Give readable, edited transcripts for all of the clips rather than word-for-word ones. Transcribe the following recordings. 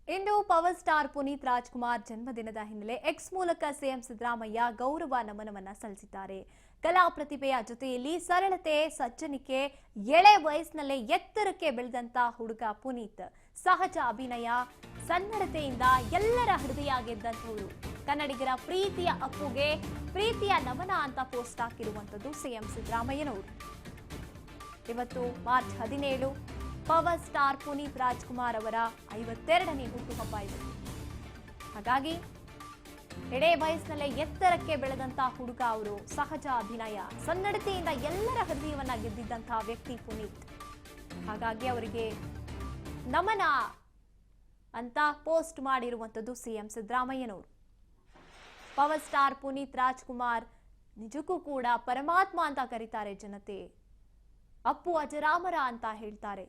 ಇಂದು power star Puneeth Rajkumar ಜನ್ಮದಿನದ ಹಿನ್ನೆಲೆ X ಮೂಲಕ ಸಿಎಂ ಸಿದ್ದರಾಮಯ್ಯ ಗೌರವ ನಮನವನ್ನ ಸಲ್ಲಿಸಿದ್ದಾರೆ. ಕಲಾ ಪ್ರತಿಭೆಯ ಜೊತೆಯಲ್ಲಿ ಸರಳತೆ, ಸಜ್ಜನಿಕೆ, ಎಳೆ ವಯಸ್ಸಿನಲ್ಲೇ ಎತ್ತರಕ್ಕೆ ಬೆಳೆದಂತ ಹುಡುಗ ಪುನೀತ್. ಸಹಜ ಅಭಿನಯ, ಸನ್ನಡತೆಯಿಂದ ಎಲ್ಲರ ಹೃದಯ ಗೆದ್ದಂತವರು. ಕನ್ನಡಿಗರ ಪ್ರೀತಿಯ ಅಪ್ಪುಗೆ ಪ್ರೀತಿಯ ನಮನ ಅಂತ ಪೋಸ್ಟ್ ಹಾಕಿರುವಂತದ್ದು ಸಿಎಂ ಸಿದ್ದರಾಮಯ್ಯನವರು. ಇವತ್ತು March 17 power star Puneeth Rajkumar ಅವರ 52ನೇ ಹುಟ್ಟುಹಬ್ಬ ಇದೆ. ಹಾಗಾಗಿ ಎಳೆ ವಯಸ್ಸಿನಲ್ಲೇ ಎತ್ತರಕ್ಕೆ ಬೆಳೆದಂತ ಹುಡುಗ ಅವರು. ಸಹಜ ಅಭಿನಯ, ಸನ್ನಡತೆಯಿಂದ ಎಲ್ಲರ ಹೃದಯವನ್ನ ಗೆದ್ದಿದ್ದಂತಹ ವ್ಯಕ್ತಿ ಪುನೀತ್. ಹಾಗಾಗಿ ಅವರಿಗೆ ನಮನ ಅಂತ ಪೋಸ್ಟ್ ಮಾಡಿರುವಂತದ್ದು ಸಿಎಂ ಸಿದ್ದರಾಮಯ್ಯನವರು. ಪವರ್ ಸ್ಟಾರ್ ಪುನೀತ್ ರಾಜ್ಕುಮಾರ್ ನಿಜಕ್ಕೂ ಕೂಡ ಪರಮಾತ್ಮ ಅಂತ ಕರೀತಾರೆ ಜನತೆ. ಅಪ್ಪು ಅಜರಾಮರ ಅಂತ ಹೇಳ್ತಾರೆ.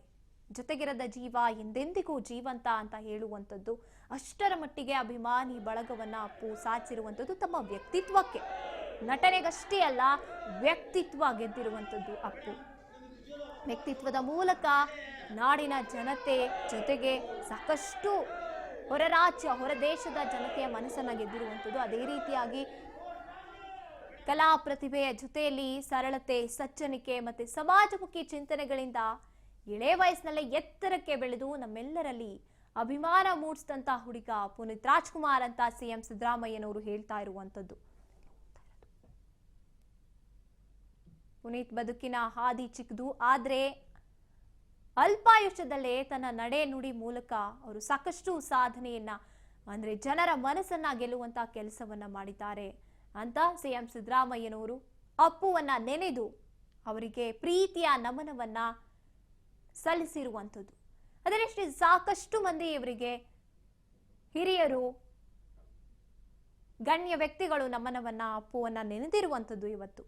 ಜೊತೆಗಿರದ ಜೀವ ಎಂದೆಂದಿಗೂ ಜೀವಂತ ಅಂತ ಹೇಳುವಂಥದ್ದು. ಅಷ್ಟರ ಮಟ್ಟಿಗೆ ಅಭಿಮಾನಿ ಬಳಗವನ್ನ ಅಪ್ಪು ಸಾಧಿಸಿರುವಂಥದ್ದು ತಮ್ಮ ವ್ಯಕ್ತಿತ್ವಕ್ಕೆ. ನಟನೆಗಷ್ಟೇ ಅಲ್ಲ, ವ್ಯಕ್ತಿತ್ವ ಗೆದ್ದಿರುವಂಥದ್ದು ಅಪ್ಪು. ವ್ಯಕ್ತಿತ್ವದ ಮೂಲಕ ನಾಡಿನ ಜನತೆ ಜೊತೆಗೆ ಸಾಕಷ್ಟು ಹೊರ ರಾಜ್ಯ, ಹೊರ ದೇಶದ ಜನತೆಯ ಮನಸ್ಸನ್ನ ಗೆದ್ದಿರುವಂಥದ್ದು. ಅದೇ ರೀತಿಯಾಗಿ ಕಲಾ ಪ್ರತಿಭೆಯ ಜೊತೆಯಲ್ಲಿ ಸರಳತೆ, ಸಜ್ಜನಿಕೆ ಮತ್ತೆ ಸಮಾಜಮುಖಿ ಚಿಂತನೆಗಳಿಂದ ಎಳೆ ವಯಸ್ಸಿನಲ್ಲೇ ಎತ್ತರಕ್ಕೆ ಬೆಳೆದು ನಮ್ಮೆಲ್ಲರಲ್ಲಿ ಅಭಿಮಾನ ಮೂಡಿಸಿದಂತ ಹುಡುಗ ಪುನೀತ್ ರಾಜ್ಕುಮಾರ್ ಅಂತ ಸಿಎಂ ಸಿದ್ದರಾಮಯ್ಯನವರು ಹೇಳ್ತಾ ಇರುವಂತದ್ದು. ಪುನೀತ್ ಬದುಕಿನ ಹಾದಿ ಚಿಕ್ಕದು, ಆದ್ರೆ ಅಲ್ಪಾಯುಷ್ಯದಲ್ಲೇ ತನ್ನ ನಡೆ ನುಡಿ ಮೂಲಕ ಅವರು ಸಾಕಷ್ಟು ಸಾಧನೆಯನ್ನ, ಅಂದ್ರೆ ಜನರ ಮನಸ್ಸನ್ನ ಗೆಲ್ಲುವಂತ ಕೆಲಸವನ್ನ ಮಾಡಿದ್ದಾರೆ ಅಂತ ಸಿಎಂ ಸಿದ್ದರಾಮಯ್ಯನವರು ಅಪ್ಪುವನ್ನ ನೆನೆದು ಅವರಿಗೆ ಪ್ರೀತಿಯ ನಮನವನ್ನ ಸಲ್ಲಿಸಿರುವಂಥದ್ದು. ಅದರಷ್ಟೇ ಸಾಕಷ್ಟು ಮಂದಿ ಇವರಿಗೆ ಹಿರಿಯರು, ಗಣ್ಯ ವ್ಯಕ್ತಿಗಳು ನಮನವನ್ನ, ಅಪ್ಪುವನ್ನ ನೆನೆದಿರುವಂಥದ್ದು ಇವತ್ತು.